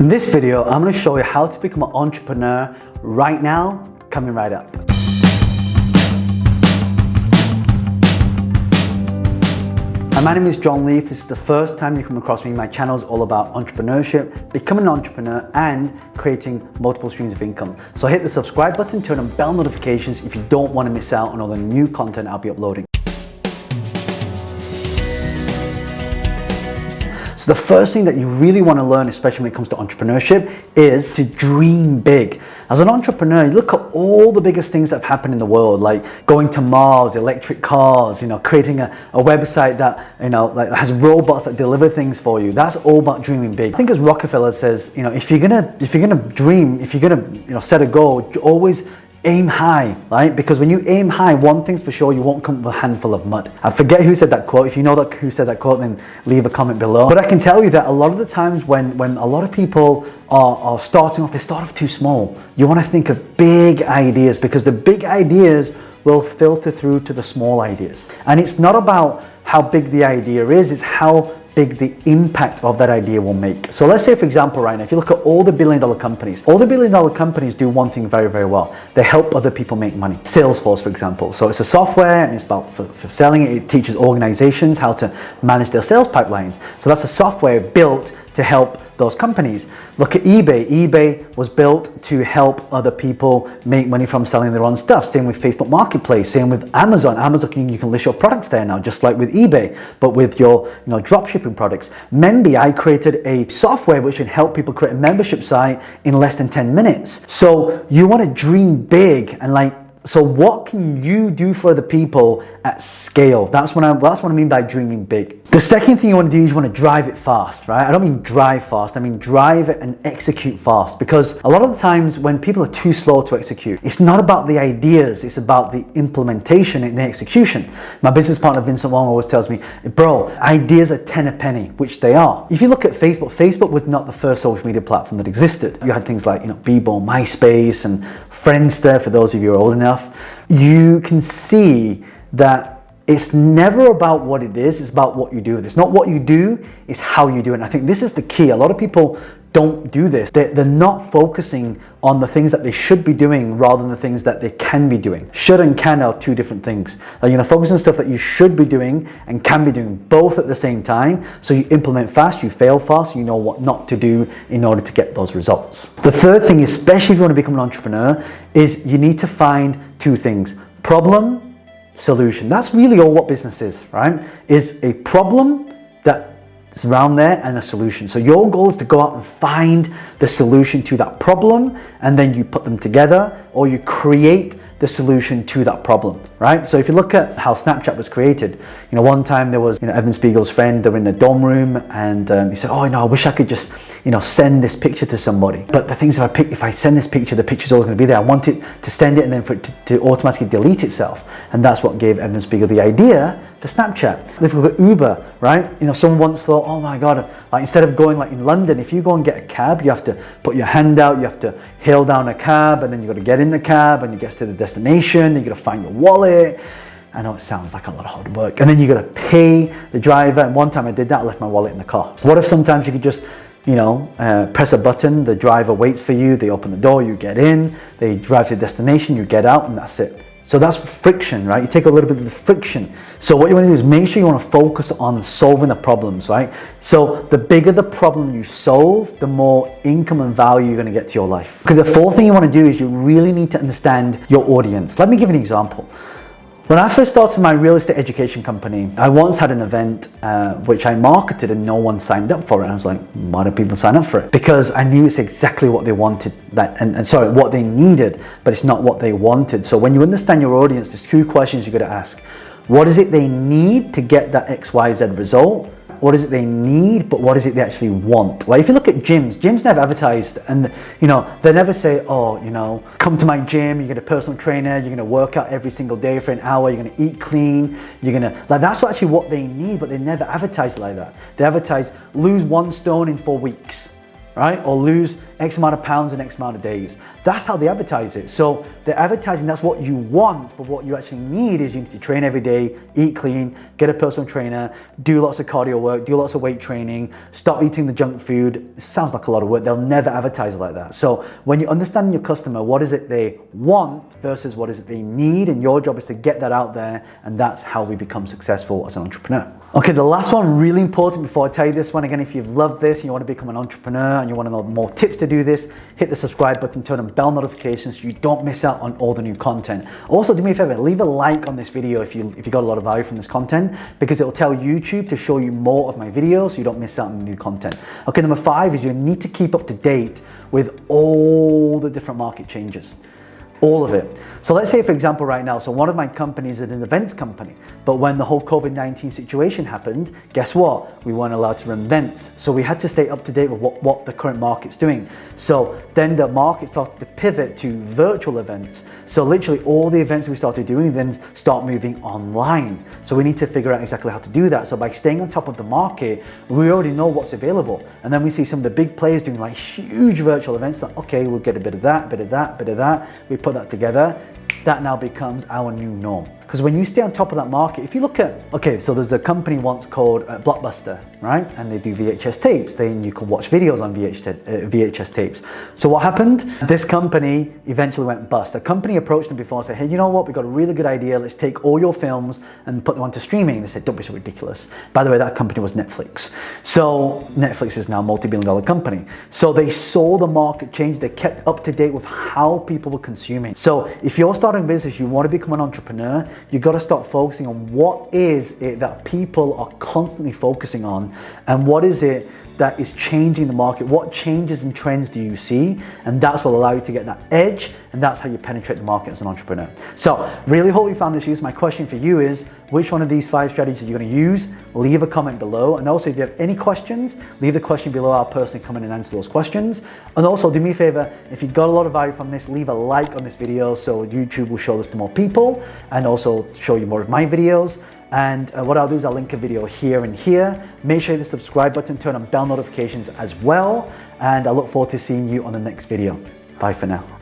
In this video, I'm going to show you how to become an entrepreneur right now, coming right up. My name is Johne Lee. If this is the first time you come across me, my channel is all about entrepreneurship, becoming an entrepreneur, and creating multiple streams of income. So hit the subscribe button, turn on bell notifications if you don't want to miss out on all the new content I'll be uploading. So the first thing that you really want to learn, especially when it comes to entrepreneurship, is to dream big. As an entrepreneur, you look at all the biggest things that have happened in the world, like going to Mars, electric cars, creating a website that, like has robots that deliver things for you. That's all about dreaming big. I think as Rockefeller says, if you're gonna dream, if you're gonna, set a goal, always aim high, right? Because when you aim high, one thing's for sure, you won't come with a handful of mud. I forget who said that quote. If you know who said that quote, then leave a comment below. But I can tell you that a lot of the times when a lot of people are starting off, they start off too small. You want to think of big ideas, because the big ideas will filter through to the small ideas. And it's not about how big the idea is, it's how big the impact of that idea will make. So let's say, for example, right now, if you look at all the billion-dollar companies, all the billion-dollar companies do one thing very, very well. They help other people make money. Salesforce, for example. So it's a software and it's about for selling it. It teaches organizations how to manage their sales pipelines. So that's a software built to help those companies. Look at eBay. eBay was built to help other people make money from selling their own stuff. Same with Facebook Marketplace. Same with Amazon. Amazon, you can list your products there now, just like with eBay, but with your drop shipping products. Memby, I created a software which can help people create a membership site in less than 10 minutes. So you want to dream big and so what can you do for other people at scale? That's what I mean by dreaming big. The second thing you want to do is you want to drive it fast, right? I don't mean drive fast, I mean drive it and execute fast. Because a lot of the times when people are too slow to execute, it's not about the ideas, it's about the implementation and the execution. My business partner Vincent Wong always tells me, bro, ideas are 10 a penny, which they are. If you look at Facebook, Facebook was not the first social media platform that existed. You had things like Bebo, MySpace, and Friendster, for those of you who are old enough. You can see that it's never about what it is, it's about what you do. It's not what you do, it's how you do it. And I think this is the key. A lot of people don't do this. They're not focusing on the things that they should be doing rather than the things that they can be doing. Should and can are two different things. Focus on stuff that you should be doing and can be doing both at the same time. So you implement fast, you fail fast, you know what not to do in order to get those results. The third thing, especially if you want to become an entrepreneur, is you need to find two things: problem, solution. That's really all what business is, right? Is a problem that's around there and a solution. So your goal is to go out and find the solution to that problem, and then you put them together, or you create the solution to that problem, right? So if you look at how Snapchat was created, one time there was, Evan Spiegel's friend, they were in a dorm room, and he said, oh, I wish I could just, send this picture to somebody. But the thing is, if I send this picture, the picture's always gonna be there. I want it to send it and then for it to automatically delete itself. And that's what gave Evan Spiegel the idea for Snapchat. If you look at Uber, right? Someone once thought, oh my God, instead of going in London, if you go and get a cab, you have to put your hand out, you have to hail down a cab, and then you got to get in the cab, and you get to the destination, you got to find your wallet. I know it sounds like a lot of hard work. And then you got to pay the driver. And one time I did that, I left my wallet in the car. What if sometimes you could just, press a button, the driver waits for you, they open the door, you get in, they drive to the destination, you get out, and that's it. So that's friction, right? You take a little bit of the friction. So what you want to do is make sure you want to focus on solving the problems, right? So the bigger the problem you solve, the more income and value you're going to get to your life. Because the fourth thing you want to do is you really need to understand your audience. Let me give you an example. When I first started my real estate education company, I once had an event which I marketed and no one signed up for it. And I was like, why do people sign up for it? Because I knew it's exactly what they wanted, what they needed, but it's not what they wanted. So when you understand your audience, there's two questions you got to ask. What is it they need to get that XYZ result? What is it they need, but what is it they actually want? Like if you look at gyms never advertise, and they never say, oh, come to my gym, you get a personal trainer, you're gonna work out every single day for an hour, you're gonna eat clean, that's actually what they need, but they never advertise like that. They advertise, lose 1 stone in 4 weeks. right? Or lose X amount of pounds in X amount of days. That's how they advertise it. So they're advertising that's what you want, but what you actually need is you need to train every day, eat clean, get a personal trainer, do lots of cardio work, do lots of weight training, stop eating the junk food. It sounds like a lot of work. They'll never advertise it like that. So when you understand your customer, what is it they want versus what is it they need, and your job is to get that out there, and that's how we become successful as an entrepreneur. Okay, the last one, really important before I tell you this one. Again, if you've loved this and you want to become an entrepreneur and you want to know more tips to do this, hit the subscribe button, turn on bell notifications so you don't miss out on all the new content. Also, do me a favor, leave a like on this video if you got a lot of value from this content, because it will tell YouTube to show you more of my videos so you don't miss out on the new content. Okay, number 5 is you need to keep up to date with all the different market changes. All of it. So let's say, for example, right now, so one of my companies is an events company, but when the whole COVID-19 situation happened, guess what? We weren't allowed to run events. So we had to stay up to date with what the current market's doing. So then the market started to pivot to virtual events. So literally all the events we started doing then start moving online. So we need to figure out exactly how to do that. So by staying on top of the market, we already know what's available. And then we see some of the big players doing like huge virtual events, like, okay, we'll get a bit of that, bit of that, bit of that. We put that together, that now becomes our new norm. Because when you stay on top of that market, if you look at, okay, so there's a company once called Blockbuster, right? And they do VHS tapes. Then you can watch videos on VHS tapes. So what happened? This company eventually went bust. A company approached them before and said, hey, you know what? We've got a really good idea. Let's take all your films and put them onto streaming. They said, don't be so ridiculous. By the way, that company was Netflix. So Netflix is now a multi-billion-dollar company. So they saw the market change. They kept up to date with how people were consuming. So if you're starting a business, you want to become an entrepreneur, you got to start focusing on what is it that people are constantly focusing on, and what is it that is changing the market. What changes and trends do you see? And that's what will allow you to get that edge, and that's how you penetrate the market as an entrepreneur. So really hope you found this useful. My question for you is, which one of these 5 strategies are you going to use? Leave a comment below. And also, if you have any questions, leave the question below. I'll personally come in and answer those questions. And also, do me a favor, if you got a lot of value from this, leave a like on this video so YouTube will show this to more people and also show you more of my videos. And what I'll do is I'll link a video here and here. Make sure you hit the subscribe button, turn on bell notifications as well. And I look forward to seeing you on the next video. Bye for now.